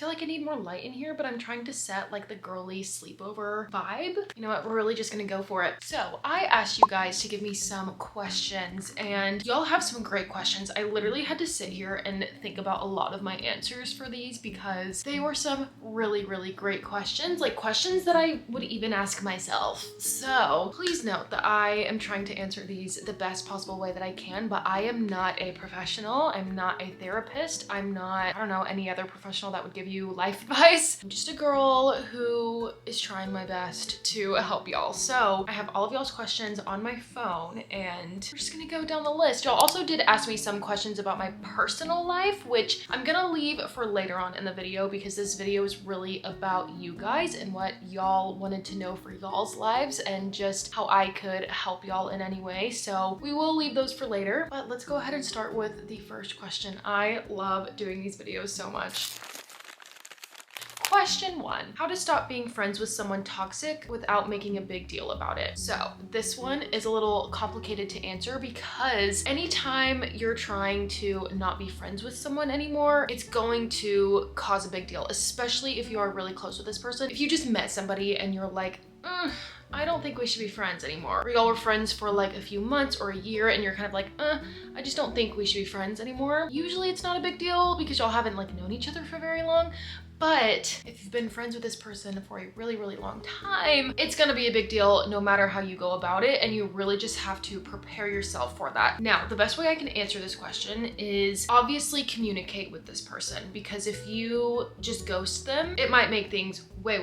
feel like I need more light in here, but I'm trying to set like the girly sleepover vibe. You know what, we're really just gonna go for it. So I asked you guys to give me some questions and y'all have some great questions. I literally had to sit here and think about a lot of my answers for these because they were some really, really great questions, like questions that I would even ask myself. So please note that I am trying to answer these the best possible way that I can, but I am not a professional. I'm not a therapist. I'm not, I don't know, any other professional that would give you life advice. I'm just a girl who is trying my best to help y'all. So I have all of y'all's questions on my phone and we're just gonna go down the list. Y'all also did ask me some questions about my personal life, which I'm gonna leave for later on in the video because this video is really about you guys and what y'all wanted to know for y'all's lives and just how I could help y'all in any way. So we will leave those for later, but let's go ahead and start with the first question. I love doing these videos so much. Question 1, how to stop being friends with someone toxic without making a big deal about it. So this one is a little complicated to answer because anytime you're trying to not be friends with someone anymore, it's going to cause a big deal, especially if you are really close with this person. If you just met somebody and you're like, I don't think we should be friends anymore. Or y'all were friends for like a few months or a year and you're kind of like, I just don't think we should be friends anymore. Usually it's not a big deal because y'all haven't like known each other for very long. But if you've been friends with this person for a really, really long time, it's gonna be a big deal no matter how you go about it, and you really just have to prepare yourself for that. Now, the best way I can answer this question is obviously communicate with this person, because if you just ghost them, it might make things way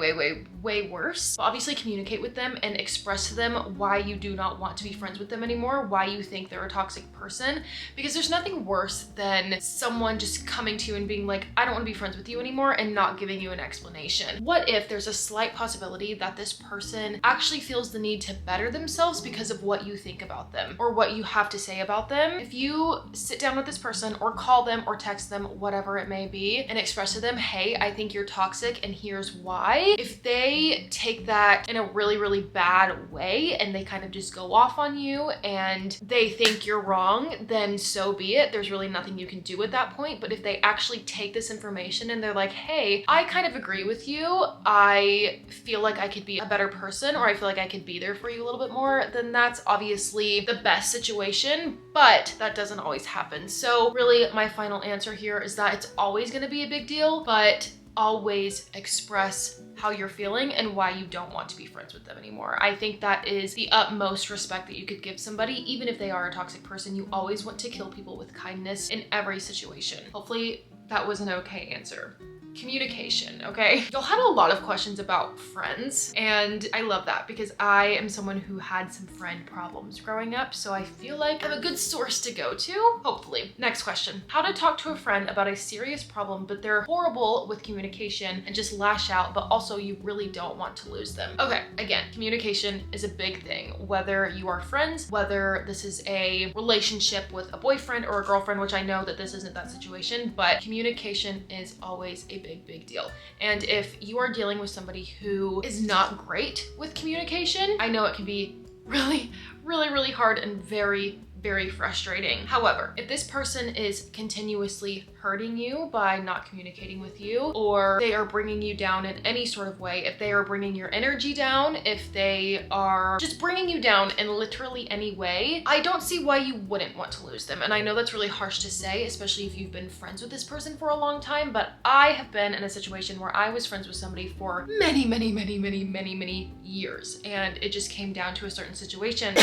worse. So obviously communicate with them and express to them why you do not want to be friends with them anymore, why you think they're a toxic person, because there's nothing worse than someone just coming to you and being like, I don't want to be friends with you anymore, and not giving you an explanation. What if there's a slight possibility that this person actually feels the need to better themselves because of what you think about them or what you have to say about them? If you sit down with this person or call them or text them, whatever it may be, and express to them, hey, I think you're toxic and here's why. If they take that in a really, really bad way and they kind of just go off on you and they think you're wrong, then so be it. There's really nothing you can do at that point. But if they actually take this information and they're like, hey, I kind of agree with you. I feel like I could be a better person, or I feel like I could be there for you a little bit more, then that's obviously the best situation, but that doesn't always happen. So really my final answer here is that it's always gonna be a big deal, but always express how you're feeling and why you don't want to be friends with them anymore. I think that is the utmost respect that you could give somebody, even if they are a toxic person. You always want to kill people with kindness in every situation. Hopefully that was an okay answer. Communication, okay? Y'all had a lot of questions about friends, and I love that because I am someone who had some friend problems growing up, so I feel like I have a good source to go to, hopefully. Next question. How to talk to a friend about a serious problem, but they're horrible with communication and just lash out, but also you really don't want to lose them. Okay, again, communication is a big thing. Whether you are friends, whether this is a relationship with a boyfriend or a girlfriend, which I know that this isn't that situation, but communication is always a big deal. And if you are dealing with somebody who is not great with communication, I know it can be really hard and very frustrating. However, if this person is continuously hurting you by not communicating with you, or they are bringing you down in any sort of way, if they are bringing your energy down, if they are just bringing you down in literally any way, I don't see why you wouldn't want to lose them. And I know that's really harsh to say, especially if you've been friends with this person for a long time, but I have been in a situation where I was friends with somebody for many years, and it just came down to a certain situation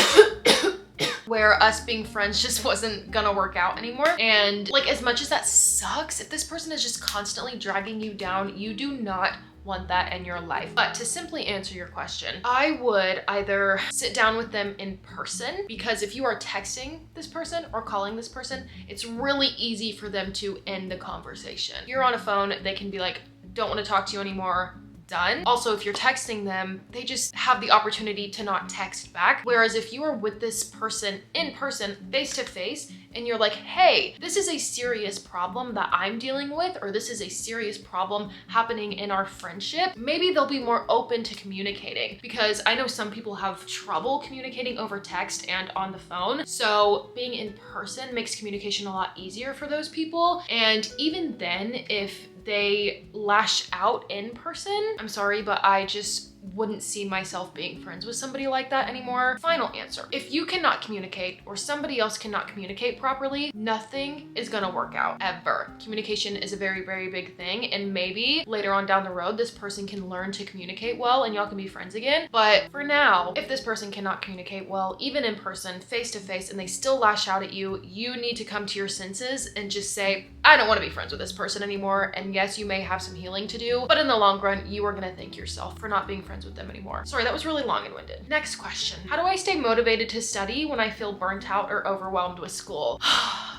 where us being friends just wasn't gonna work out anymore. And like, as much as that sucks, if this person is just constantly dragging you down, you do not want that in your life. But to simply answer your question, I would either sit down with them in person, because if you are texting this person or calling this person, it's really easy for them to end the conversation. If you're on a phone, they can be like, don't want to talk to you anymore, done. Also, if you're texting them, they just have the opportunity to not text back. Whereas if you are with this person in person, face to face, and you're like, hey, this is a serious problem that I'm dealing with, or this is a serious problem happening in our friendship, maybe they'll be more open to communicating, because I know some people have trouble communicating over text and on the phone. So being in person makes communication a lot easier for those people. And even then, if they lash out in person, I'm sorry, but I just wouldn't see myself being friends with somebody like that anymore. Final answer. If you cannot communicate or somebody else cannot communicate properly, nothing is gonna work out ever. Communication is a very, very big thing, and maybe later on down the road, this person can learn to communicate well and y'all can be friends again. But for now, if this person cannot communicate well, even in person, face to face, and they still lash out at you, you need to come to your senses and just say, I don't want to be friends with this person anymore. And yes, you may have some healing to do, but in the long run, you are gonna thank yourself for not being friends with them anymore. Sorry, that was really long and winded. Next question. How do I stay motivated to study when I feel burnt out or overwhelmed with school?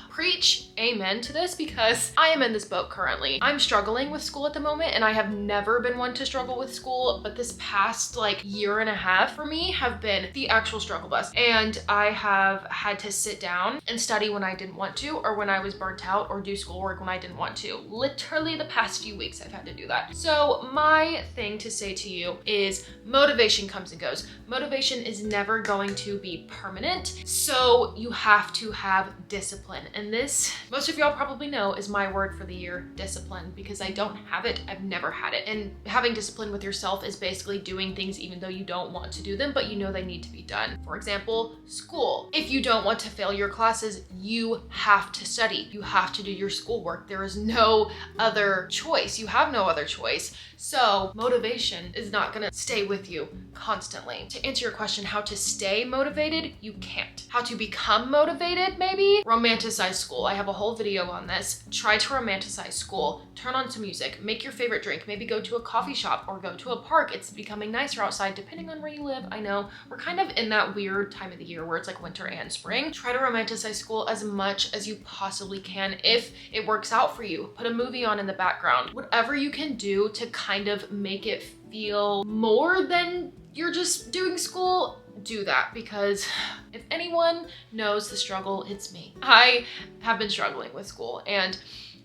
Preach amen to this, because I am in this boat currently. I'm struggling with school at the moment, and I have never been one to struggle with school, but this past like year and a half for me have been the actual struggle bus. And I have had to sit down and study when I didn't want to, or when I was burnt out, or do schoolwork when I didn't want to. Literally the past few weeks I've had to do that. So my thing to say to you is motivation comes and goes. Motivation is never going to be permanent. So you have to have discipline. And this, most of y'all probably know, is my word for the year, discipline, because I don't have it. I've never had it. And having discipline with yourself is basically doing things even though you don't want to do them, but you know they need to be done. For example, school. If you don't want to fail your classes, you have to study. You have to do your schoolwork. There is no other choice. You have no other choice. So motivation is not gonna stay with you constantly. To answer your question, how to stay motivated, you can't. How to become motivated, maybe? Romanticize school. I have a whole video on this. Try to romanticize school. Turn on some music. Make your favorite drink. Maybe go to a coffee shop or go to a park. It's becoming nicer outside depending on where you live. I know we're kind of in that weird time of the year where it's like winter and spring. Try to romanticize school as much as you possibly can if it works out for you. Put a movie on in the background. Whatever you can do to kind of make it feel more than you're just doing school, do that, because if anyone knows the struggle, it's me. I have been struggling with school, and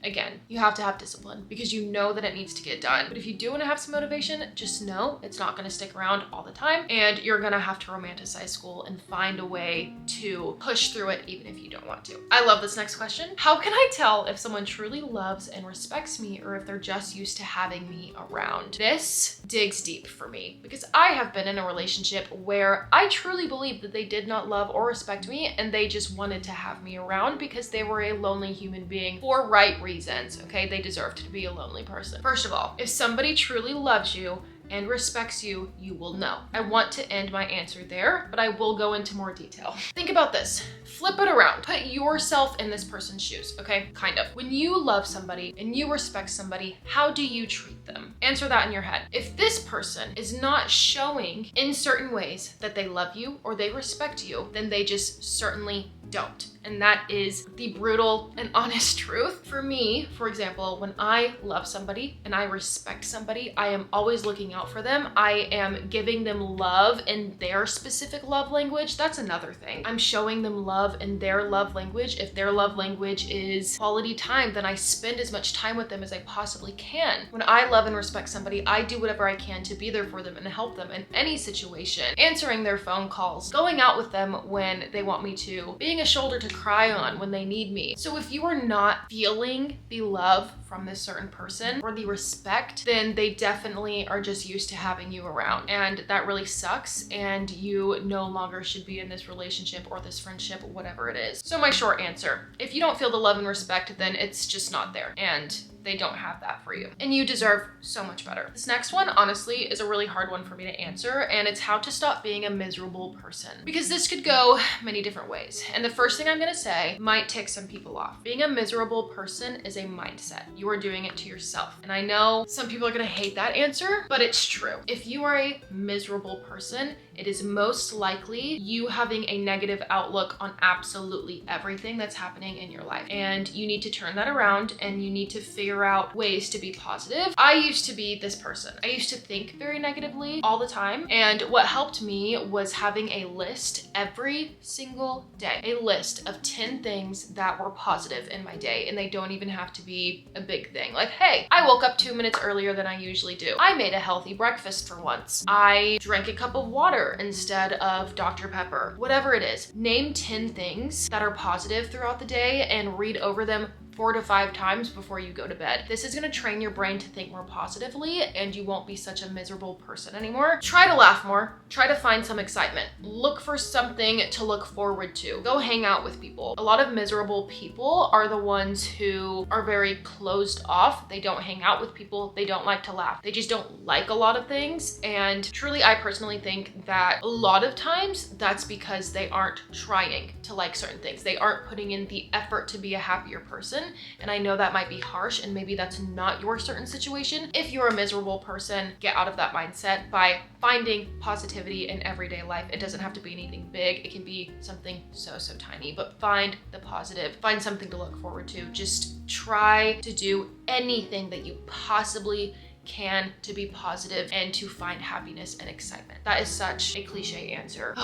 again, you have to have discipline because you know that it needs to get done. But if you do want to have some motivation, just know it's not going to stick around all the time, and you're going to have to romanticize school and find a way to push through it even if you don't want to. I love this next question. How can I tell if someone truly loves and respects me or if they're just used to having me around? This digs deep for me because I have been in a relationship where I truly believe that they did not love or respect me, and they just wanted to have me around because they were a lonely human being for right reasons, okay? They deserved to be a lonely person. First of all, if somebody truly loves you and respects you, you will know. I want to end my answer there, but I will go into more detail. Think about this. Flip it around. Put yourself in this person's shoes, okay? Kind of. When you love somebody and you respect somebody, how do you treat them? Answer that in your head. If this person is not showing in certain ways that they love you or they respect you, then they just certainly don't. And that is the brutal and honest truth. For me, for example, when I love somebody and I respect somebody, I am always looking out for them. I am giving them love in their specific love language. That's another thing. I'm showing them love in their love language. If their love language is quality time, then I spend as much time with them as I possibly can. When I love and respect somebody, I do whatever I can to be there for them and help them in any situation. Answering their phone calls, going out with them when they want me to, being a shoulder to cry on when they need me. So if you are not feeling the love from this certain person or the respect, then they definitely are just used to having you around. And that really sucks, and you no longer should be in this relationship or this friendship, whatever it is. So my short answer, if you don't feel the love and respect, then it's just not there. And they don't have that for you. And you deserve so much better. This next one, honestly, is a really hard one for me to answer, and it's how to stop being a miserable person. Because this could go many different ways. And the first thing I'm gonna say might tick some people off. Being a miserable person is a mindset. You are doing it to yourself. And I know some people are gonna hate that answer, but it's true. If you are a miserable person, it is most likely you having a negative outlook on absolutely everything that's happening in your life. And you need to turn that around, and you need to figure out ways to be positive. I used to be this person. I used to think very negatively all the time. And what helped me was having a list every single day, a list of 10 things that were positive in my day. And they don't even have to be a big thing. Like, hey, I woke up 2 minutes earlier than I usually do. I made a healthy breakfast for once. I drank a cup of water instead of Dr. Pepper. Whatever it is, name 10 things that are positive throughout the day and read over them 4 to 5 times before you go to bed. This is gonna train your brain to think more positively, and you won't be such a miserable person anymore. Try to laugh more. Try to find some excitement. Look for something to look forward to. Go hang out with people. A lot of miserable people are the ones who are very closed off. They don't hang out with people. They don't like to laugh. They just don't like a lot of things. And truly, I personally think that a lot of times that's because they aren't trying to like certain things. They aren't putting in the effort to be a happier person. And I know that might be harsh, and maybe that's not your certain situation. If you're a miserable person, get out of that mindset by finding positivity in everyday life. It doesn't have to be anything big. It can be something so tiny, but find the positive. Find something to look forward to. Just try to do anything that you possibly can to be positive and to find happiness and excitement. That is such a cliche answer.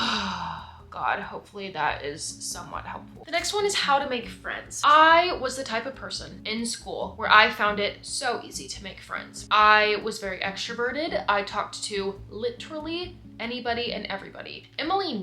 God, hopefully that is somewhat helpful. The next one is how to make friends. I was the type of person in school where I found it so easy to make friends. I was very extroverted. I talked to literally anybody and everybody. Emily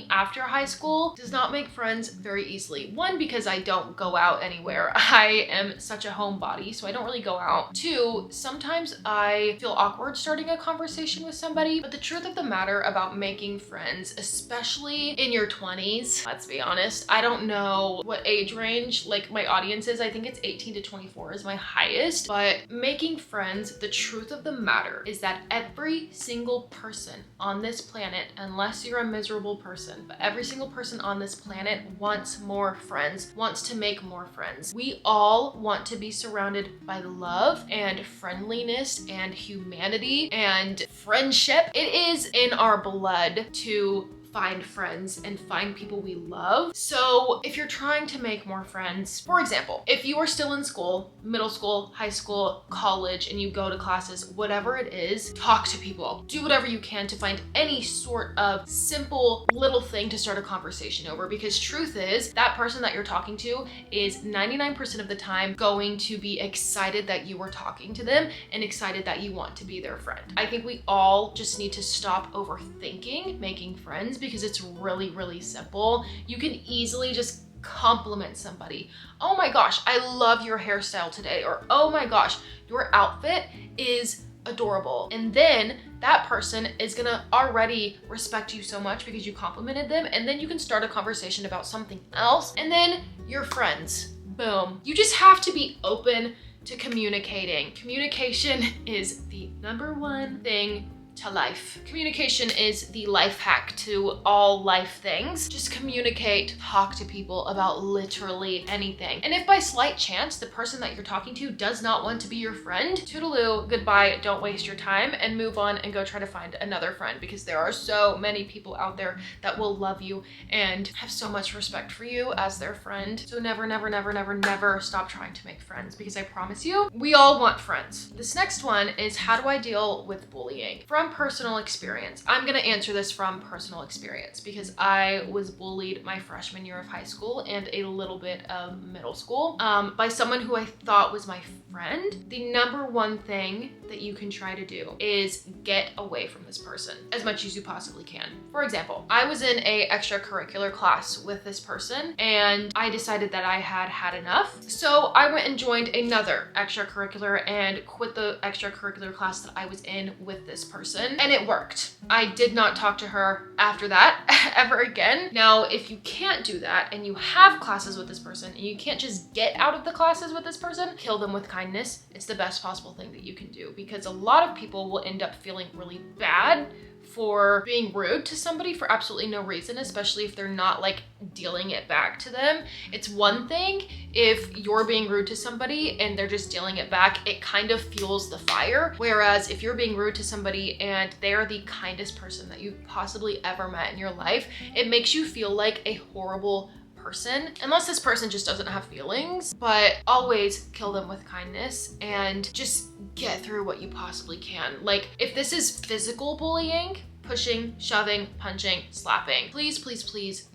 after high school does not make friends very easily. One, because I don't go out anywhere. I am such a homebody, so I don't really go out. Two, sometimes I feel awkward starting a conversation with somebody, but the truth of the matter about making friends, especially in your 20s, let's be honest, I don't know what age range like my audience is. I think it's 18 to 24 is my highest, but making friends, the truth of the matter is that every single person on this planet, unless you're a miserable person, but every single person on this planet wants more friends, wants to make more friends. We all want to be surrounded by love and friendliness and humanity and friendship. It is in our blood to find friends and find people we love. So if you're trying to make more friends, for example, if you are still in school, middle school, high school, college, and you go to classes, whatever it is, talk to people. Do whatever you can to find any sort of simple little thing to start a conversation over, because truth is that person that you're talking to is 99% of the time going to be excited that you were talking to them and excited that you want to be their friend. I think we all just need to stop overthinking making friends, because it's really simple. You can easily just compliment somebody. Oh my gosh, I love your hairstyle today. Or, oh my gosh, your outfit is adorable. And then that person is gonna already respect you so much because you complimented them. And then you can start a conversation about something else. And then you're friends. Boom. You just have to be open to communicating. Communication is the #1 thing to life. Communication is the life hack to all life things. Just communicate, talk to people about literally anything. And if by slight chance the person that you're talking to does not want to be your friend, toodaloo, goodbye, don't waste your time, and move on and go try to find another friend, because there are so many people out there that will love you and have so much respect for you as their friend. So never stop trying to make friends, because I promise you, we all want friends. This next one is, how do I deal with bullying? From personal experience. I'm gonna answer this from personal experience because I was bullied my freshman year of high school and a little bit of middle school by someone who I thought was my friend. The #1 thing that you can try to do is get away from this person as much as you possibly can. For example, I was in a extracurricular class with this person and I decided that I had had enough. So I went and joined another extracurricular and quit the extracurricular class that I was in with this person. And it worked. I did not talk to her after that ever again. Now, if you can't do that and you have classes with this person and you can't just get out of the classes with this person, kill them with kindness. It's the best possible thing that you can do, because a lot of people will end up feeling really bad for being rude to somebody for absolutely no reason, especially if they're not like dealing it back to them. It's one thing if you're being rude to somebody and they're just dealing it back, it kind of fuels the fire. Whereas if you're being rude to somebody and they're the kindest person that you've possibly ever met in your life, it makes you feel like a horrible person, unless this person just doesn't have feelings. But always kill them with kindness and just get through what you possibly can. Like, if this is physical bullying, pushing, shoving, punching, slapping, please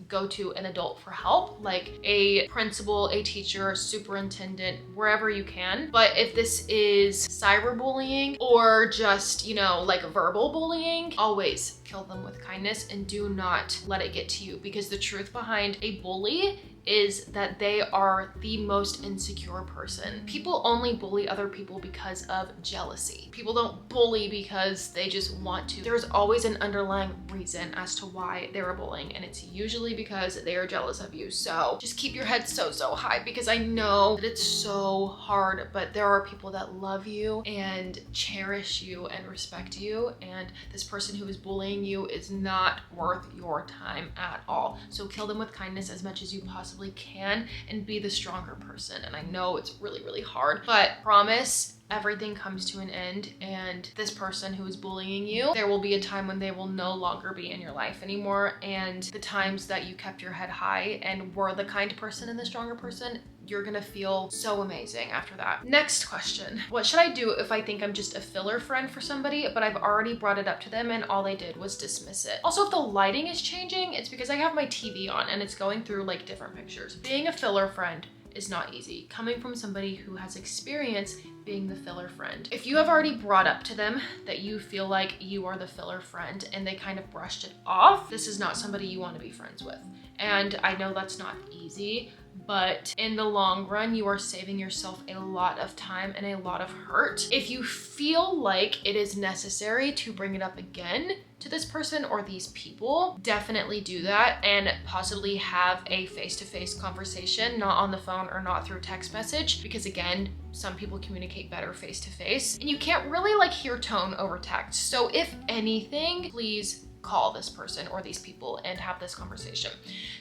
go to an adult for help, like a principal, a teacher, superintendent, wherever you can. But if this is cyberbullying or just, you know, like verbal bullying, always kill them with kindness and do not let it get to you, because the truth behind a bully is that they are the most insecure person. People only bully other people because of jealousy. People don't bully because they just want to. There's always an underlying reason as to why they're bullying, and it's usually because they are jealous of you. So just keep your head so high, because I know that it's so hard, but there are people that love you and cherish you and respect you, and this person who is bullying you is not worth your time at all. So kill them with kindness as much as you possibly can and be the stronger person. And I know it's really hard, but promise everything comes to an end, and this person who is bullying you, there will be a time when they will no longer be in your life anymore. And the times that you kept your head high and were the kind person and the stronger person, you're gonna feel so amazing after that. Next question. What should I do if I think I'm just a filler friend for somebody, but I've already brought it up to them and all they did was dismiss it? Also, if the lighting is changing, it's because I have my TV on and it's going through like different pictures. Being a filler friend is not easy, coming from somebody who has experience being the filler friend. If you have already brought up to them that you feel like you are the filler friend and they kind of brushed it off, this is not somebody you want to be friends with. And I know that's not easy, but in the long run, you are saving yourself a lot of time and a lot of hurt. If you feel like it is necessary to bring it up again to this person or these people, definitely do that and possibly have a face-to-face conversation, not on the phone or not through text message, because again, some people communicate better face-to-face and you can't really like hear tone over text. So if anything, please call this person or these people and have this conversation.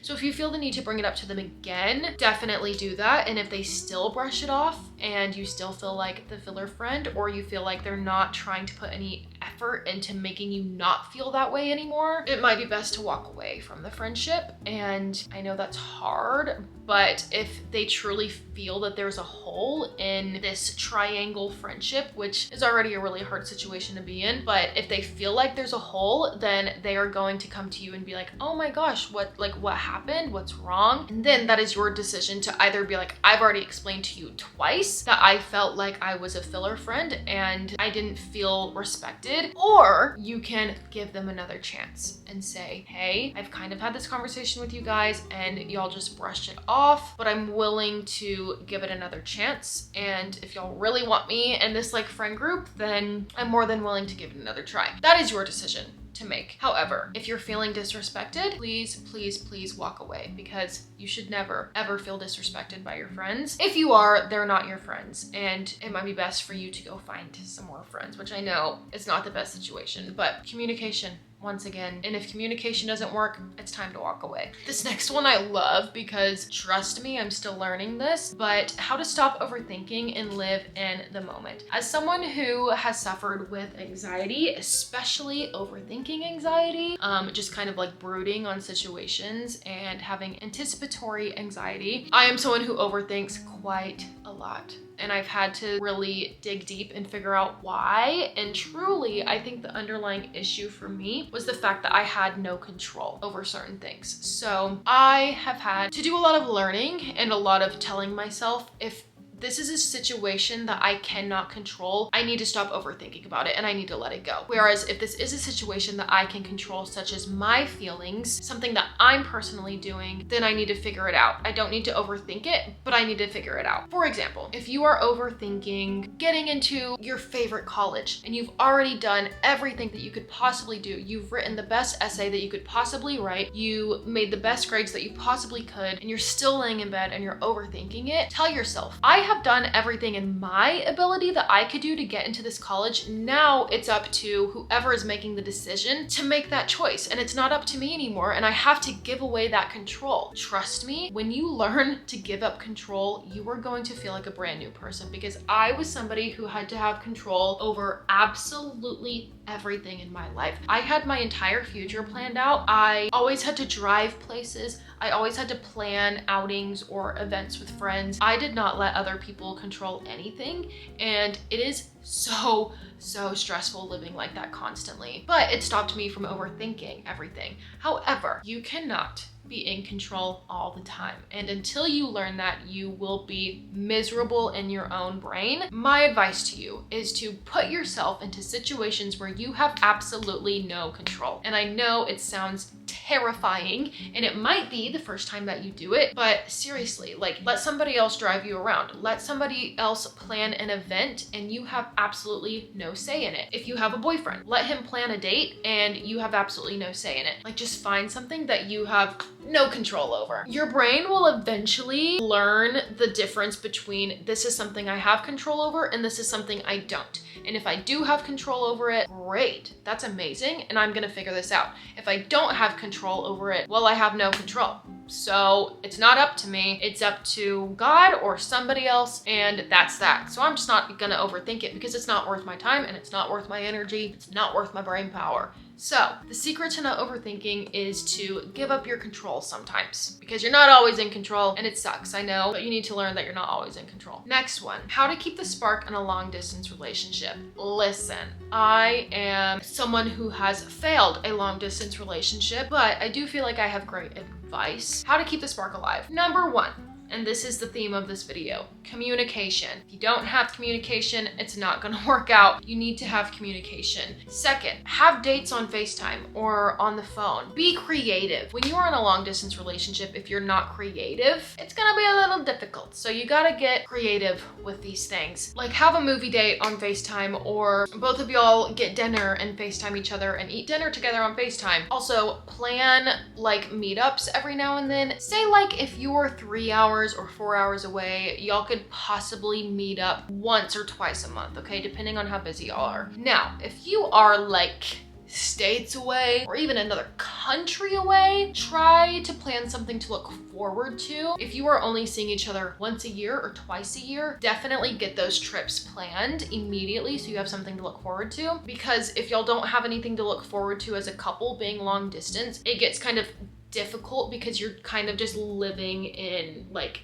So if you feel the need to bring it up to them again, definitely do that. And if they still brush it off and you still feel like the filler friend, or you feel like they're not trying to put any effort into making you not feel that way anymore, it might be best to walk away from the friendship. And I know that's hard, but if they truly feel that there's a hole in this triangle friendship, which is already a really hard situation to be in, but if they feel like there's a hole, then they are going to come to you and be like, oh my gosh, what happened? What's wrong? And then that is your decision to either be like, I've already explained to you twice that I felt like I was a filler friend and I didn't feel respected, or you can give them another chance and say, hey, I've kind of had this conversation with you guys and y'all just brushed it off, but I'm willing to give it another chance. And if y'all really want me in this like friend group, then I'm more than willing to give it another try. That is your decision to make. However, if you're feeling disrespected, please walk away, because you should never ever feel disrespected by your friends. If you are, they're not your friends, and it might be best for you to go find some more friends, which I know is not the best situation, but communication. Once again, and if communication doesn't work, it's time to walk away. This next one I love because, trust me, I'm still learning this, but how to stop overthinking and live in the moment. As someone who has suffered with anxiety, especially overthinking anxiety, just kind of like brooding on situations and having anticipatory anxiety, I am someone who overthinks quite a lot. And I've had to really dig deep and figure out why. And truly, I think the underlying issue for me was the fact that I had no control over certain things. So I have had to do a lot of learning and a lot of telling myself, if this is a situation that I cannot control, I need to stop overthinking about it and I need to let it go. Whereas if this is a situation that I can control, such as my feelings, something that I'm personally doing, then I need to figure it out. I don't need to overthink it, but I need to figure it out. For example, if you are overthinking getting into your favorite college and you've already done everything that you could possibly do, you've written the best essay that you could possibly write, you made the best grades that you possibly could, and you're still laying in bed and you're overthinking it, tell yourself, I have done everything in my ability that I could do to get into this college. Now it's up to whoever is making the decision to make that choice. And it's not up to me anymore. And I have to give away that control. Trust me, when you learn to give up control, you are going to feel like a brand new person, because I was somebody who had to have control over absolutely everything in my life. I had my entire future planned out. I always had to drive places. I always had to plan outings or events with friends. I did not let other people control anything. And it is so stressful living like that constantly. But it stopped me from overthinking everything. However, you cannot be in control all the time. And until you learn that, you will be miserable in your own brain. My advice to you is to put yourself into situations where you have absolutely no control. And I know it sounds terrifying, and it might be the first time that you do it, but seriously, like, let somebody else drive you around. Let somebody else plan an event and you have absolutely no say in it. If you have a boyfriend, let him plan a date and you have absolutely no say in it. Like, just find something that you have no control over. Your brain will eventually learn the difference between this is something I have control over and this is something I don't. And if I do have control over it, great, that's amazing, and I'm gonna figure this out. If I don't have control over it, well, I have no control. So it's not up to me, it's up to God or somebody else, and that's that. So I'm just not gonna overthink it because it's not worth my time and it's not worth my energy, it's not worth my brain power. So the secret to not overthinking is to give up your control sometimes, because you're not always in control, and it sucks, I know, but you need to learn that you're not always in control. Next one, how to keep the spark in a long distance relationship. Listen, I am someone who has failed a long distance relationship, but I do feel like I have great advice. How to keep the spark alive. Number one, and this is the theme of this video, communication. If you don't have communication, it's not gonna work out. You need to have communication. Second, have dates on FaceTime or on the phone. Be creative. When you're in a long distance relationship, if you're not creative, it's gonna be a little difficult. So you gotta get creative with these things. Like, have a movie date on FaceTime, or both of y'all get dinner and FaceTime each other and eat dinner together on FaceTime. Also, plan like meetups every now and then. Say, like, if you're 3 hours or 4 hours away, y'all could possibly meet up once or twice a month, okay? Depending on how busy y'all are. Now, if you are like states away or even another country away, try to plan something to look forward to. If you are only seeing each other once a year or twice a year, definitely get those trips planned immediately so you have something to look forward to. Because if y'all don't have anything to look forward to as a couple being long distance, it gets kind of difficult because you're kind of just living in like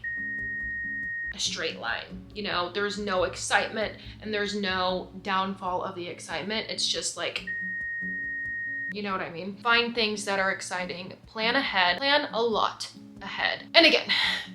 a straight line. You know, there's no excitement and there's no downfall of the excitement. It's just like, you know what I mean? Find things that are exciting, plan ahead, plan a lot ahead. And again,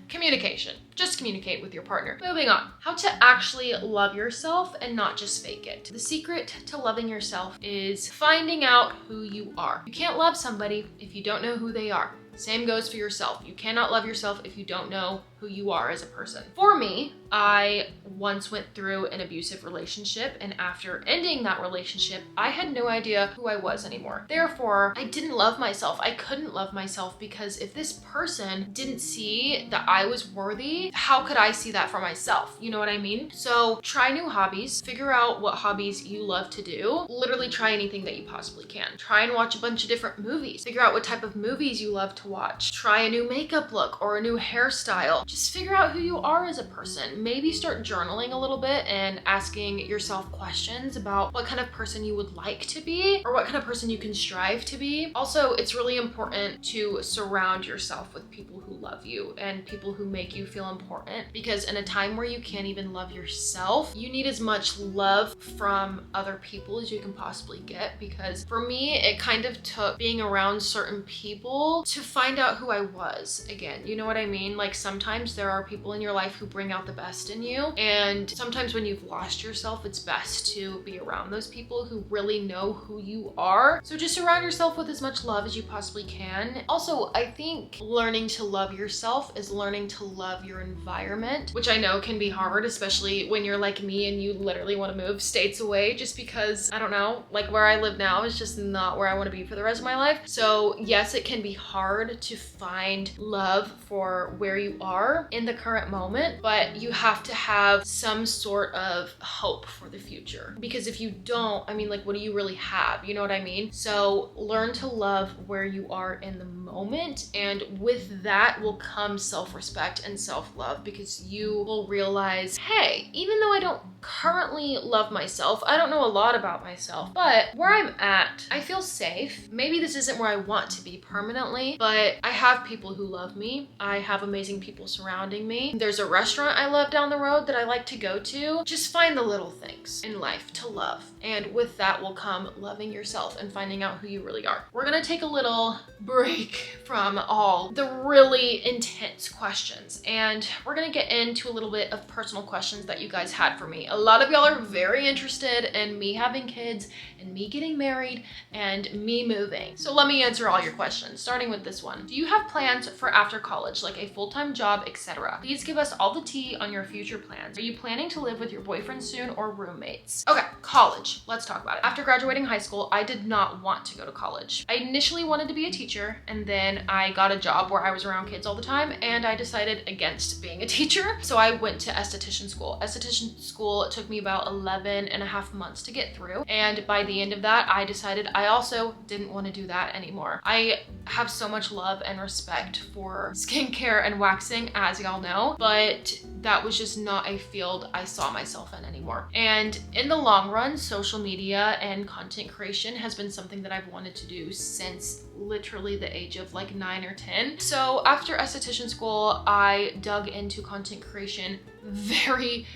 communication. Just communicate with your partner. Moving on. How to actually love yourself and not just fake it. The secret to loving yourself is finding out who you are. You can't love somebody if you don't know who they are. Same goes for yourself. You cannot love yourself if you don't know who you are as a person. For me, I once went through an abusive relationship, and after ending that relationship, I had no idea who I was anymore. Therefore, I didn't love myself. I couldn't love myself because if this person didn't see that I was worthy, how could I see that for myself? You know what I mean? So try new hobbies, figure out what hobbies you love to do. Literally try anything that you possibly can. Try and watch a bunch of different movies. Figure out what type of movies you love to watch. Try a new makeup look or a new hairstyle. Just figure out who you are as a person. Maybe start journaling a little bit and asking yourself questions about what kind of person you would like to be or what kind of person you can strive to be. Also, it's really important to surround yourself with people who love you and people who make you feel important, because in a time where you can't even love yourself, you need as much love from other people as you can possibly get. Because for me, it kind of took being around certain people to find out who I was again. You know what I mean? Like, sometimes there are people in your life who bring out the best in you, and sometimes when you've lost yourself, it's best to be around those people who really know who you are. So just surround yourself with as much love as you possibly can. Also, I think learning to love yourself is learning to love your environment, which I know can be hard, especially when you're like me and you literally want to move states away, just because, I don't know, like where I live now is just not where I want to be for the rest of my life. So yes, it can be hard to find love for where you are in the current moment, but you have to have some sort of hope for the future, because if you don't, I mean, like, what do you really have? You know what I mean? So learn to love where you are in the moment, and with that will come self-respect and self-love, because you will realize, hey, even though I don't currently love myself. I don't know a lot about myself, but where I'm at, I feel safe. Maybe this isn't where I want to be permanently, but I have people who love me. I have amazing people surrounding me. There's a restaurant I love down the road that I like to go to. Just find the little things in life to love. And with that will come loving yourself and finding out who you really are. We're gonna take a little break from all the really intense questions, and we're gonna get into a little bit of personal questions that you guys had for me. A lot of y'all are very interested in me having kids and me getting married and me moving. So let me answer all your questions, starting with this one. Do you have plans for after college, like a full-time job, etc.? Please give us all the tea on your future plans. Are you planning to live with your boyfriend soon or roommates? Okay, college. Let's talk about it. After graduating high school, I did not want to go to college. I initially wanted to be a teacher, and then I got a job where I was around kids all the time, and I decided against being a teacher. So I went to esthetician school. Esthetician school took me about 11 and a half months to get through, and by the end of that, I decided I also didn't want to do that anymore. I have so much love and respect for skincare and waxing, as y'all know, but that was just not a field I saw myself in anymore. And in the long run, social media and content creation has been something that I've wanted to do since literally the age of like 9 or 10. So after esthetician school, I dug into content creation very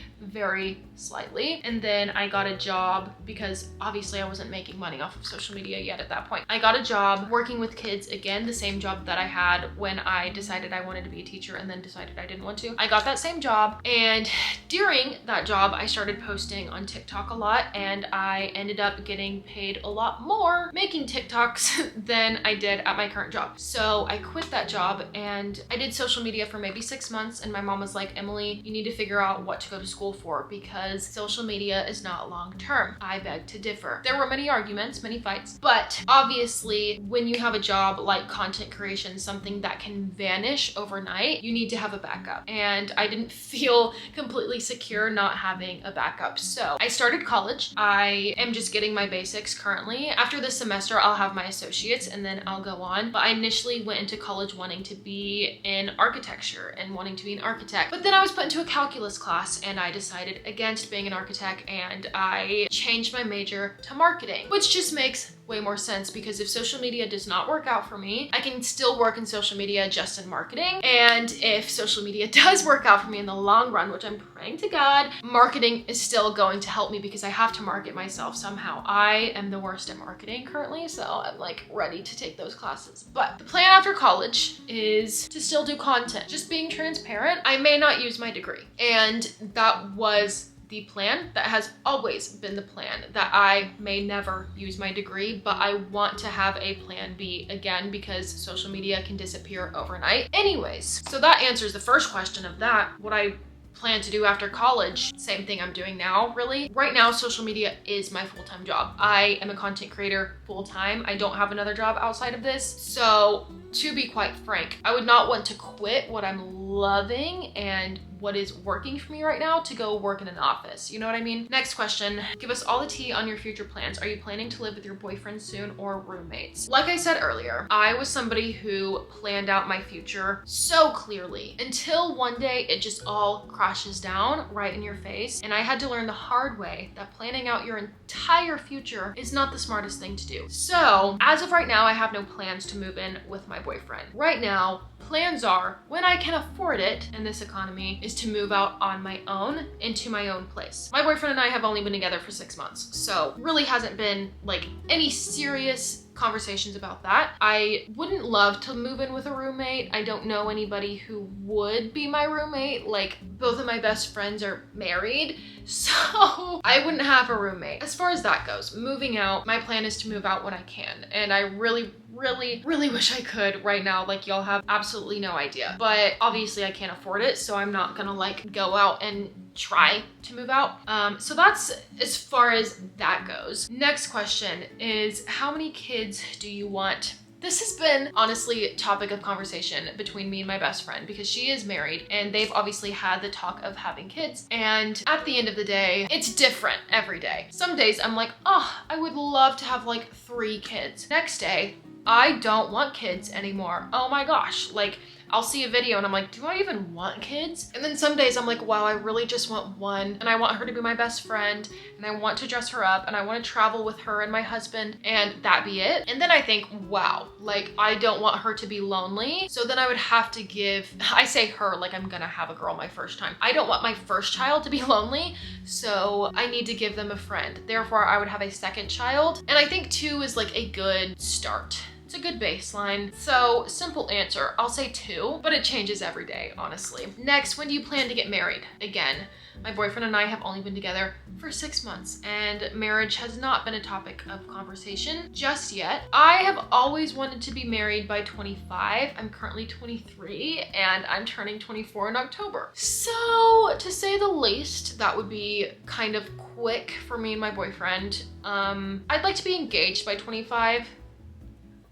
slightly, and then I got a job because obviously I wasn't making money off of social media yet at that point. I got a job working with kids, again the same job that I had when I decided I wanted to be a teacher and then decided I didn't want to. I got that same job, and during that job I started posting on TikTok a lot, and I ended up getting paid a lot more making TikToks than I did at my current job. So I quit that job and I did social media for maybe 6 months, and my mom was like, Emily, you need to figure out what to go to school for because social media is not long term. I beg to differ. There were many arguments, many fights, but obviously when you have a job like content creation, something that can vanish overnight, you need to have a backup. And I didn't feel completely secure not having a backup. So I started college. I am just getting my basics currently. After this semester, I'll have my associates and then I'll go on. But I initially went into college wanting to be in architecture and wanting to be an architect. But then I was put into a calculus class and I decided against being an architect, and I changed my major to marketing, which just makes way more sense because if social media does not work out for me, I can still work in social media just in marketing. And if social media does work out for me in the long run, which I'm praying to God, marketing is still going to help me because I have to market myself somehow. I am the worst at marketing currently, so I'm like ready to take those classes. But the plan after college is to still do content. Just being transparent, I may not use my degree. And that was the plan. That has always been the plan, that I may never use my degree, but I want to have a plan B again because social media can disappear overnight. Anyways, so that answers the first question of that. What I plan to do after college, same thing I'm doing now, really. Right now, social media is my full-time job. I am a content creator full-time. I don't have another job outside of this. So to be quite frank, I would not want to quit what I'm loving and what is working for me right now to go work in an office. You know what I mean? Next question, give us all the tea on your future plans. Are you planning to live with your boyfriend soon or roommates? Like I said earlier, I was somebody who planned out my future so clearly until one day it just all crashes down right in your face. And I had to learn the hard way that planning out your entire future is not the smartest thing to do. So as of right now, I have no plans to move in with my boyfriend. Right now, plans are, when I can afford it in this economy, is to move out on my own into my own place. My boyfriend and I have only been together for 6 months, so really hasn't been like any serious conversations about that. I wouldn't love to move in with a roommate. I don't know anybody who would be my roommate. Like, both of my best friends are married, so I wouldn't have a roommate. As far as that goes, moving out, my plan is to move out when I can, and I really wish I could right now. Like, y'all have absolutely no idea, but obviously I can't afford it, so I'm not gonna like go out and try to move out. So that's as far as that goes. Next question is, how many kids do you want? This has been honestly a topic of conversation between me and my best friend because she is married and they've obviously had the talk of having kids. And at the end of the day, it's different every day. Some days I'm like, oh, I would love to have like 3 kids. Next day, I don't want kids anymore. Oh my gosh, like I'll see a video and I'm like, do I even want kids? And then some days I'm like, wow, I really just want one, and I want her to be my best friend, and I want to dress her up, and I want to travel with her and my husband, and that be it. And then I think, wow, like I don't want her to be lonely. So then I would have to give, I say her like I'm gonna have a girl my first time. I don't want my first child to be lonely, so I need to give them a friend. Therefore, I would have a second child. And I think 2 is like a good start. It's a good baseline. So simple answer, I'll say 2, but it changes every day, honestly. Next, when do you plan to get married? Again, my boyfriend and I have only been together for 6 months, and marriage has not been a topic of conversation just yet. I have always wanted to be married by 25. I'm currently 23 and I'm turning 24 in October. So to say the least, that would be kind of quick for me and my boyfriend. I'd like to be engaged by 25.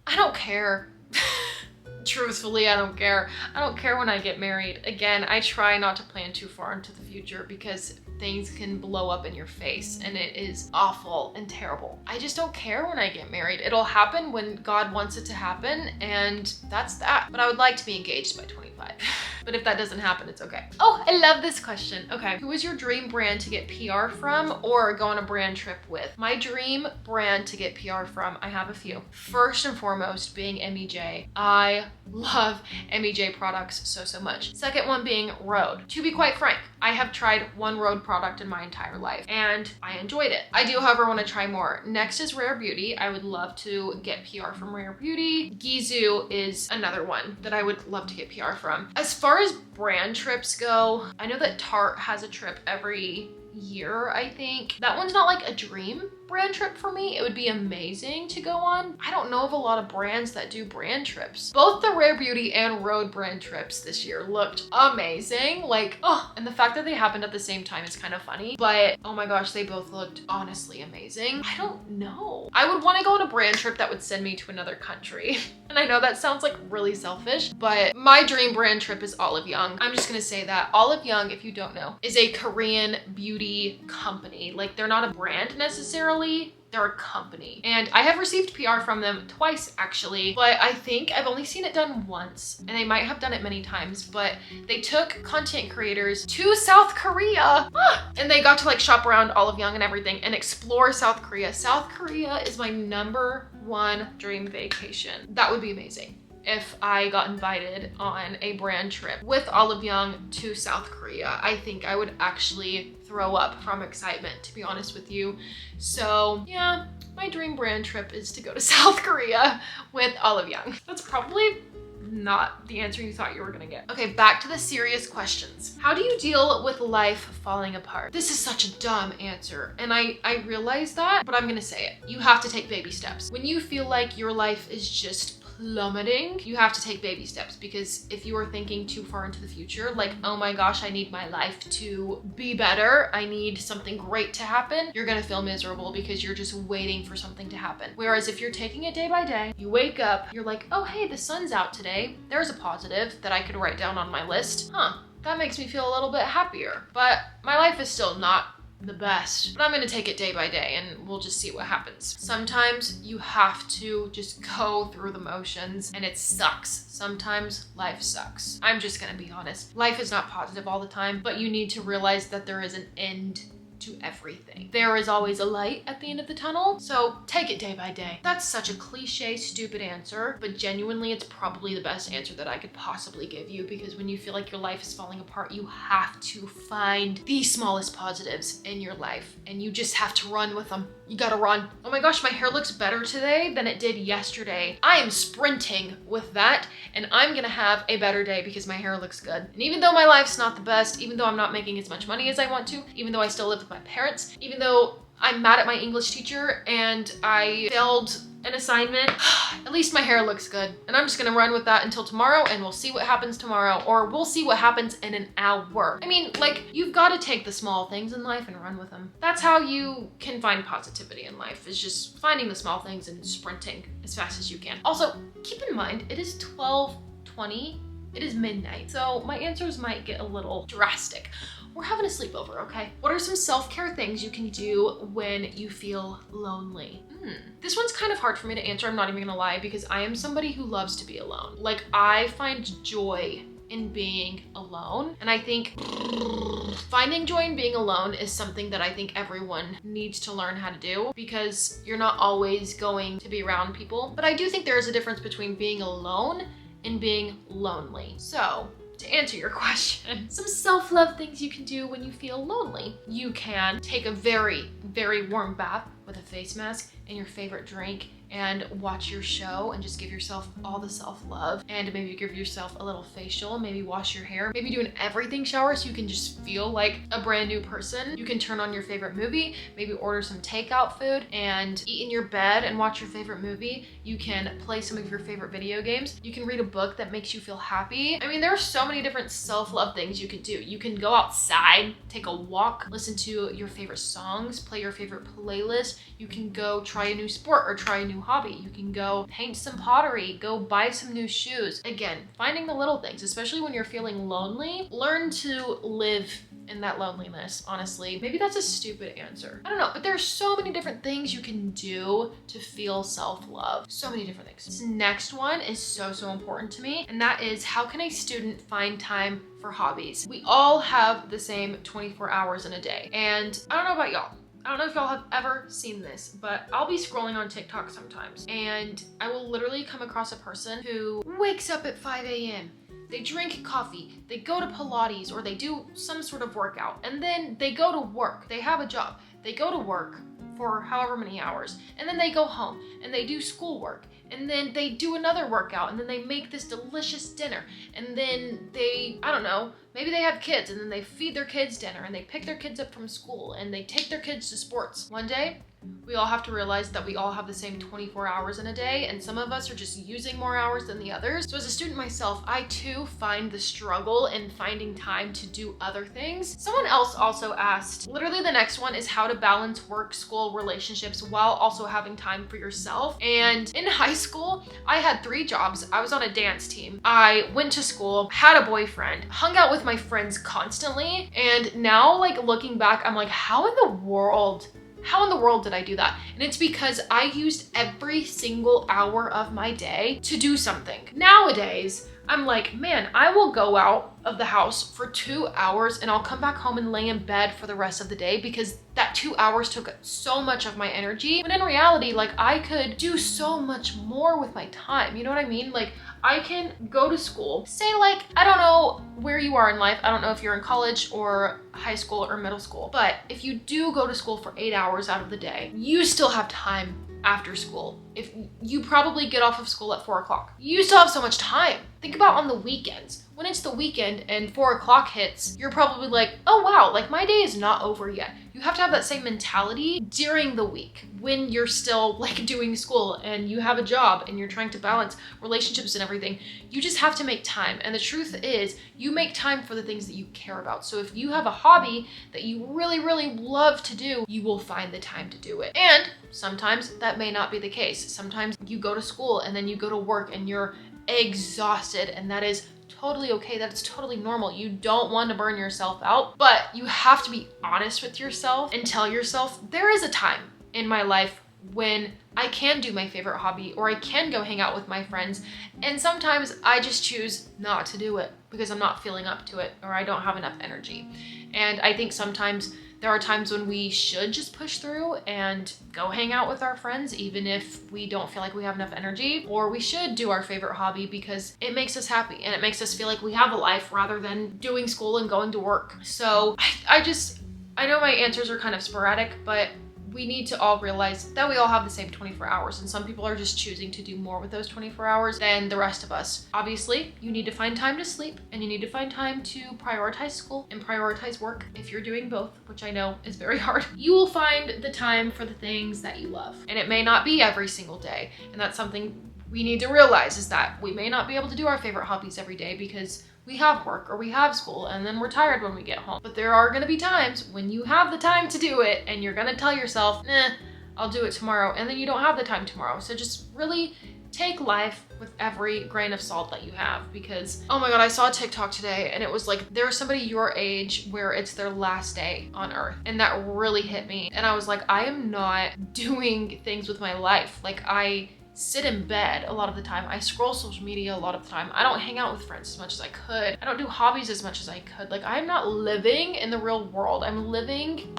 I don't care. Truthfully, I don't care. I don't care when I get married. Again, I try not to plan too far into the future because things can blow up in your face and it is awful and terrible. I just don't care when I get married. It'll happen when God wants it to happen, and that's that. But I would like to be engaged by 25. But if that doesn't happen, it's okay. Oh, I love this question. Okay, who is your dream brand to get PR from or go on a brand trip with? My dream brand to get PR from, I have a few. First and foremost being MEJ. I love MEJ products so much. Second one being Rhode. To be quite frank, I have tried one Rhode product in my entire life and I enjoyed it. I do, however, want to try more. Next is Rare Beauty. I would love to get PR from Rare Beauty. Gizu is another one that I would love to get PR from. As far as brand trips go, I know that Tarte has a trip every year, I think. That one's not like a dream brand trip for me. It would be amazing to go on. I don't know of a lot of brands that do brand trips. Both the Rare Beauty and Rhode brand trips this year looked amazing. Like, oh, and the fact that they happened at the same time is kind of funny, but oh my gosh, they both looked honestly amazing. I don't know. I would want to go on a brand trip that would send me to another country. And I know that sounds like really selfish, but my dream brand trip is Olive Young. I'm just gonna say that. Olive Young, if you don't know, is a Korean beauty company. Like, they're not a brand necessarily, they're a company. And I have received PR from them twice actually, but I think I've only seen it done once, and they might have done it many times, but they took content creators to South Korea and they got to like shop around Olive Young and everything and explore South Korea. South Korea is my #1 dream vacation. That would be amazing if I got invited on a brand trip with Olive Young to South Korea. I think I would actually throw up from excitement, to be honest with you. So yeah, my dream brand trip is to go to South Korea with Olive Young. That's probably not the answer you thought you were gonna get. Okay, back to the serious questions. How do you deal with life falling apart? This is such a dumb answer, and I realize that, but I'm gonna say it. You have to take baby steps. When you feel like your life is just plummeting, you have to take baby steps, because if you are thinking too far into the future, like, oh my gosh, I need my life to be better, I need something great to happen, you're gonna feel miserable because you're just waiting for something to happen. Whereas if you're taking it day by day, you wake up, you're like, oh hey, the sun's out today, there's a positive that I could write down on my list. That makes me feel a little bit happier. But my life is still not the best, but I'm gonna take it day by day and we'll just see what happens. Sometimes you have to just go through the motions and it sucks. Sometimes life sucks. I'm just gonna be honest. Life is not positive all the time, but you need to realize that there is an end to everything. There is always a light at the end of the tunnel, so take it day by day. That's such a cliche, stupid answer, but genuinely it's probably the best answer that I could possibly give you, because when you feel like your life is falling apart, you have to find the smallest positives in your life and you just have to run with them. You gotta run. Oh my gosh, my hair looks better today than it did yesterday. I am sprinting with that and I'm gonna have a better day because my hair looks good. And even though my life's not the best, even though I'm not making as much money as I want to, even though I still live with my parents, even though I'm mad at my English teacher and I failed an assignment, at least my hair looks good. And I'm just gonna run with that until tomorrow and we'll see what happens tomorrow, or we'll see what happens in an hour. I mean, like, you've gotta take the small things in life and run with them. That's how you can find positivity in life, is just finding the small things and sprinting as fast as you can. Also, keep in mind, it is 12:20. It is midnight, so my answers might get a little drastic. we're having a sleepover, okay? What are some self-care things you can do when you feel lonely? This one's kind of hard for me to answer, I'm not even gonna lie, because I am somebody who loves to be alone. Like, I find joy in being alone. And I think finding joy in being alone is something that I think everyone needs to learn how to do, because you're not always going to be around people. But I do think there is a difference between being alone and being lonely. So, to answer your question, some self-love things you can do when you feel lonely. You can take a very, very warm bath with a face mask and your favorite drink and watch your show and just give yourself all the self-love, and maybe give yourself a little facial, maybe wash your hair, maybe do an everything shower so you can just feel like a brand new person. You can turn on your favorite movie, maybe order some takeout food and eat in your bed and watch your favorite movie. You can play some of your favorite video games. You can read a book that makes you feel happy. I mean, there are so many different self-love things you can do. You can go outside, take a walk, listen to your favorite songs, play your favorite playlist. You can go try a new sport or try a new hobby. You can go paint some pottery, go buy some new shoes. Again, finding the little things, especially when you're feeling lonely. Learn to live in that loneliness, honestly. Maybe that's a stupid answer. I don't know, but there's so many different things you can do to feel self-love. So many different things. This next one is so important to me, and that is, how can a student find time for hobbies? We all have the same 24 hours in a day, and I don't know about y'all. I don't know if y'all have ever seen this, but I'll be scrolling on TikTok sometimes, and I will literally come across a person who wakes up at 5 a.m. They drink coffee, they go to Pilates, or they do some sort of workout, and then they go to work. They have a job. They go to work for however many hours, and then they go home and they do schoolwork, and then they do another workout, and then they make this delicious dinner, and then they, I don't know, maybe they have kids, and then they feed their kids dinner, and they pick their kids up from school, and they take their kids to sports. One day, we all have to realize that we all have the same 24 hours in a day, and some of us are just using more hours than the others. So as a student myself, I too find the struggle in finding time to do other things. Someone else also asked, literally the next one is how to balance work, school, relationships while also having time for yourself. And in high school, I had 3 jobs. I was on a dance team. I went to school, had a boyfriend, hung out with my friends constantly. And now, like, looking back, I'm like, how in the world did I do that? And it's because I used every single hour of my day to do something. Nowadays, I'm like, man, I will go out of the house for 2 hours and I'll come back home and lay in bed for the rest of the day, because that 2 hours took so much of my energy. When in reality, like, I could do so much more with my time. You know what I mean? Like, I can go to school, say, like, I don't know where you are in life. I don't know if you're in college or high school or middle school, but if you do go to school for 8 hours out of the day, you still have time after school. If you probably get off of school at 4 o'clock, you still have so much time. Think about on the weekends. When it's the weekend and 4 o'clock hits, you're probably like, oh wow, like, my day is not over yet. You have to have that same mentality during the week when you're still, like, doing school and you have a job and you're trying to balance relationships and everything. You just have to make time. And the truth is, you make time for the things that you care about. So if you have a hobby that you really, really love to do, you will find the time to do it. And sometimes that may not be the case. Sometimes you go to school and then you go to work and you're exhausted, and that is totally okay. That's totally normal. You don't want to burn yourself out, but you have to be honest with yourself and tell yourself, there is a time in my life when I can do my favorite hobby, or I can go hang out with my friends, and sometimes I just choose not to do it because I'm not feeling up to it, or I don't have enough energy. And I think sometimes there are times when we should just push through and go hang out with our friends, even if we don't feel like we have enough energy, or we should do our favorite hobby because it makes us happy and it makes us feel like we have a life rather than doing school and going to work. So I know my answers are kind of sporadic, but we need to all realize that we all have the same 24 hours, and some people are just choosing to do more with those 24 hours than the rest of us. Obviously, you need to find time to sleep, and you need to find time to prioritize school and prioritize work. If you're doing both, which I know is very hard, you will find the time for the things that you love. And it may not be every single day, and that's something we need to realize, is that we may not be able to do our favorite hobbies every day because we have work or we have school, and then we're tired when we get home. But there are gonna be times when you have the time to do it and you're gonna tell yourself, I'll do it tomorrow, and then you don't have the time tomorrow. So just really take life with every grain of salt that you have, because oh my god, I saw a TikTok today and it was like there's somebody your age where it's their last day on earth, and that really hit me. And I was like, I am not doing things with my life. Like, I sit in bed a lot of the time. I scroll social media a lot of the time. I don't hang out with friends as much as I could. I don't do hobbies as much as I could. Like, I'm not living in the real world. I'm living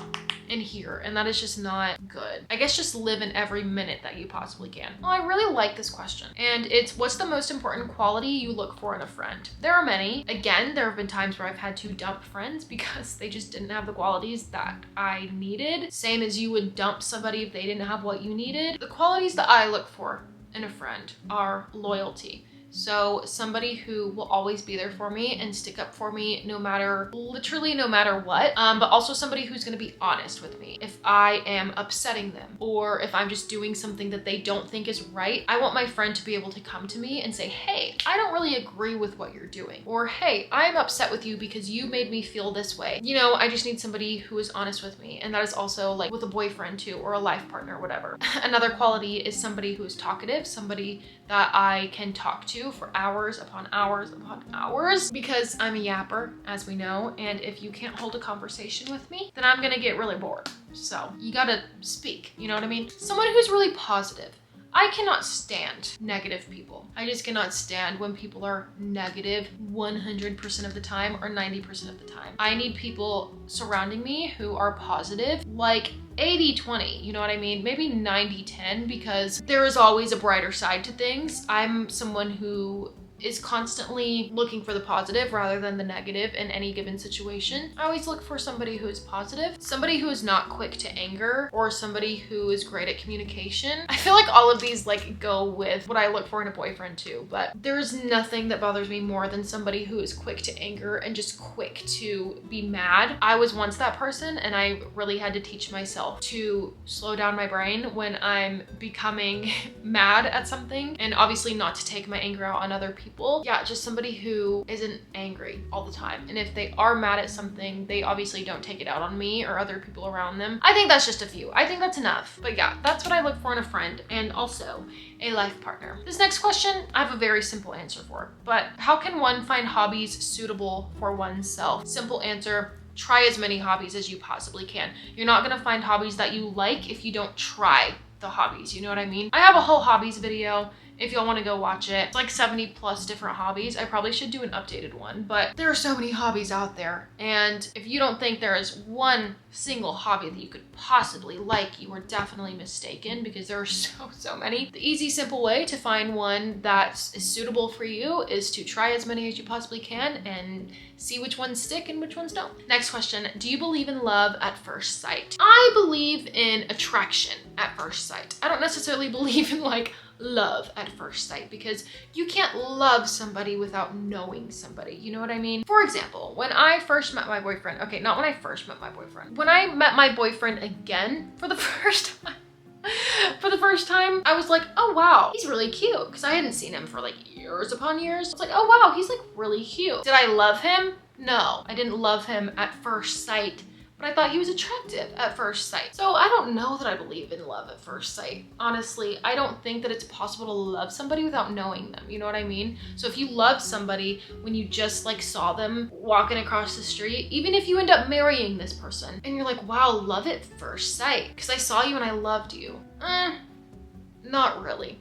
in here, and that is just not good. I guess just live in every minute that you possibly can. Well, I really like this question, and it's, what's the most important quality you look for in a friend? There are many. Again, there have been times where I've had to dump friends because they just didn't have the qualities that I needed. Same as you would dump somebody if they didn't have what you needed. The qualities that I look for in a friend are loyalty. So somebody who will always be there for me and stick up for me literally no matter what, but also somebody who's gonna be honest with me. If I am upsetting them, or if I'm just doing something that they don't think is right, I want my friend to be able to come to me and say, hey, I don't really agree with what you're doing. Or, hey, I'm upset with you because you made me feel this way. You know, I just need somebody who is honest with me. And that is also like with a boyfriend too, or a life partner, whatever. Another quality is somebody who is talkative, somebody that I can talk to for hours upon hours upon hours, because I'm a yapper, as we know, and if you can't hold a conversation with me, then I'm gonna get really bored. So you gotta speak, you know what I mean? Someone who's really positive. I cannot stand negative people. I just cannot stand when people are negative 100% of the time or 90% of the time. I need people surrounding me who are positive, like 80-20, you know what I mean? Maybe 90-10, because there is always a brighter side to things. I'm someone who is constantly looking for the positive rather than the negative in any given situation. I always look for somebody who is positive, somebody who is not quick to anger, or somebody who is great at communication. I feel like all of these like go with what I look for in a boyfriend too, but there's nothing that bothers me more than somebody who is quick to anger and just quick to be mad. I was once that person, and I really had to teach myself to slow down my brain when I'm becoming mad at something, and obviously not to take my anger out on other people. Yeah, just somebody who isn't angry all the time. And if they are mad at something, they obviously don't take it out on me or other people around them. I think that's just a few. I think that's enough. But yeah, that's what I look for in a friend, and also a life partner. This next question, I have a very simple answer for, but how can one find hobbies suitable for oneself? Simple answer: try as many hobbies as you possibly can. You're not gonna find hobbies that you like if you don't try the hobbies, you know what I mean? I have a whole hobbies video if y'all want to go watch it. It's like 70+ different hobbies. I probably should do an updated one, but there are so many hobbies out there, and if you don't think there is one single hobby that you could possibly like, you are definitely mistaken, because there are so many. The easy, simple way to find one that is suitable for you is to try as many as you possibly can and see which ones stick and which ones don't. Next question: do you believe in love at first sight? I believe in attraction at first sight. I don't necessarily believe in like love at first sight, because you can't love somebody without knowing somebody, you know what I mean? For example, when I first met my boyfriend, okay, not when I first met my boyfriend, when I met my boyfriend again for the first time, I was like, oh wow, he's really cute, because I hadn't seen him for like years upon years. I was like, oh wow, he's like really cute. Did I love him? No, I didn't love him at first sight, but I thought he was attractive at first sight. So I don't know that I believe in love at first sight. Honestly, I don't think that it's possible to love somebody without knowing them, you know what I mean? So if you love somebody when you just like saw them walking across the street, even if you end up marrying this person and you're like, wow, love at first sight, because I saw you and I loved you. Not really.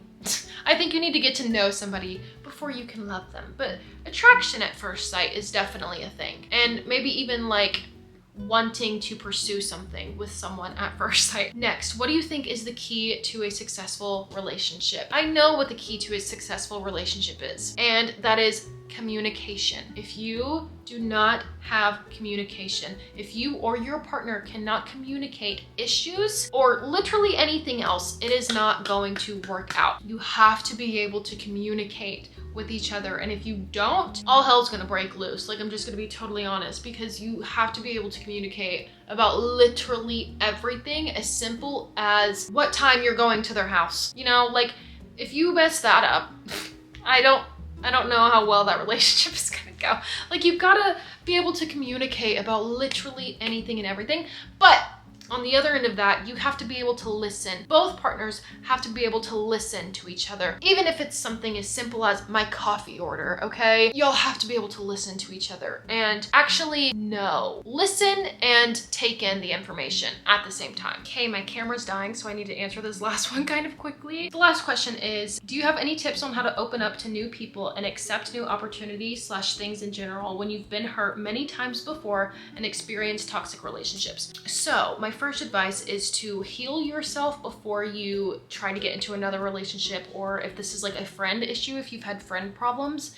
I think you need to get to know somebody before you can love them. But attraction at first sight is definitely a thing. And maybe even like wanting to pursue something with someone at first sight. Next, what do you think is the key to a successful relationship? I know what the key to a successful relationship is, and that is communication. If you do not have communication, if you or your partner cannot communicate issues or literally anything else, it is not going to work out. You have to be able to communicate with each other, and if you don't, all hell's gonna break loose. Like, I'm just gonna be totally honest, because you have to be able to communicate about literally everything, as simple as what time you're going to their house. You know, like, if you mess that up, I don't know how well that relationship is gonna go. Like, you've gotta be able to communicate about literally anything and everything. But on the other end of that, you have to be able to listen. Both partners have to be able to listen to each other. Even if it's something as simple as my coffee order, okay? Y'all have to be able to listen to each other and actually listen and take in the information at the same time. Okay, my camera's dying, so I need to answer this last one kind of quickly. The last question is, do you have any tips on how to open up to new people and accept new opportunities / things in general when you've been hurt many times before and experienced toxic relationships? So my first advice is to heal yourself before you try to get into another relationship, or if this is like a friend issue, if you've had friend problems,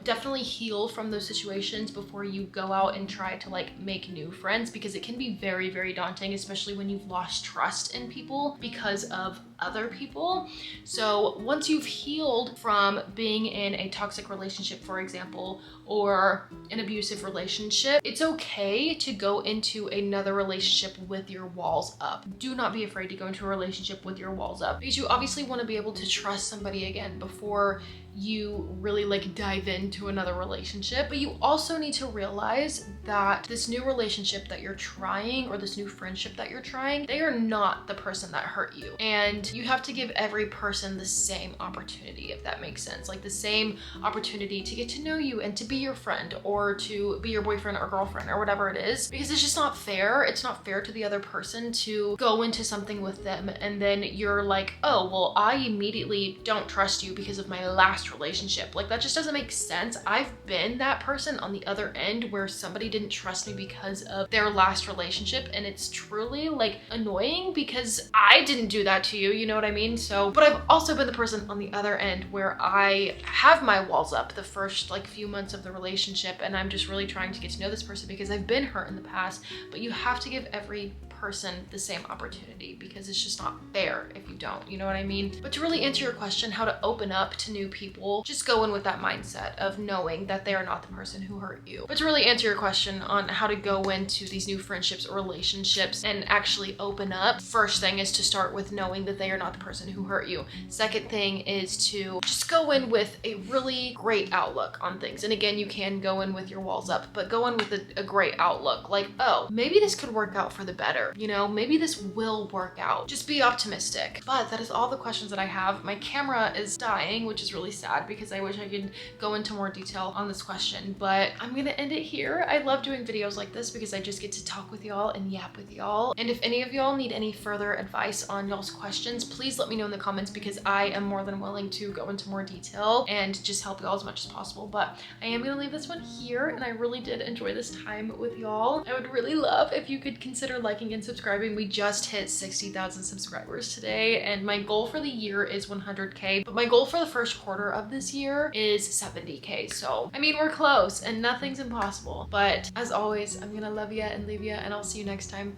definitely heal from those situations before you go out and try to like make new friends, because it can be very, very daunting, especially when you've lost trust in people because of other people. So once you've healed from being in a toxic relationship, for example, or an abusive relationship, it's okay to go into another relationship with your walls up. Do not be afraid to go into a relationship with your walls up, because you obviously want to be able to trust somebody again before you really like dive into another relationship. But you also need to realize that this new relationship that you're trying, or this new friendship that you're trying, they are not the person that hurt you. And you have to give every person the same opportunity, if that makes sense. Like the same opportunity to get to know you and to be your friend, or to be your boyfriend or girlfriend or whatever it is, because it's just not fair. It's not fair to the other person to go into something with them and then you're like, oh, well, I immediately don't trust you because of my last relationship. Like that just doesn't make sense. I've been that person on the other end where somebody didn't trust me because of their last relationship, and it's truly like annoying because I didn't do that to you, you know what I mean? So, but I've also been the person on the other end where I have my walls up the first like few months of the relationship, and I'm just really trying to get to know this person because I've been hurt in the past. But you have to give every person the same opportunity, because it's just not fair if you don't, you know what I mean? But to really answer your question, how to open up to new people, just go in with that mindset of knowing that they are not the person who hurt you. But to really answer your question on how to go into these new friendships or relationships and actually open up, first thing is to start with knowing that they are not the person who hurt you. Second thing is to just go in with a really great outlook on things. And again, you can go in with your walls up, but go in with a great outlook. Like, oh, maybe this could work out for the better. You know, maybe this will work out. Just be optimistic. But that is all the questions that I have. My camera is dying, which is really sad because I wish I could go into more detail on this question, but I'm gonna end it here. I love doing videos like this because I just get to talk with y'all and yap with y'all. And if any of y'all need any further advice on y'all's questions, please let me know in the comments, because I am more than willing to go into more detail and just help y'all as much as possible. But I am gonna leave this one here, and I really did enjoy this time with y'all. I would really love if you could consider liking and subscribing. We just hit 60,000 subscribers today, and my goal for the year is 100K, but my goal for the first quarter of this year is 70K. So I mean, we're close and nothing's impossible. But as always, I'm gonna love ya and leave ya, and I'll see you next time.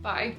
Bye.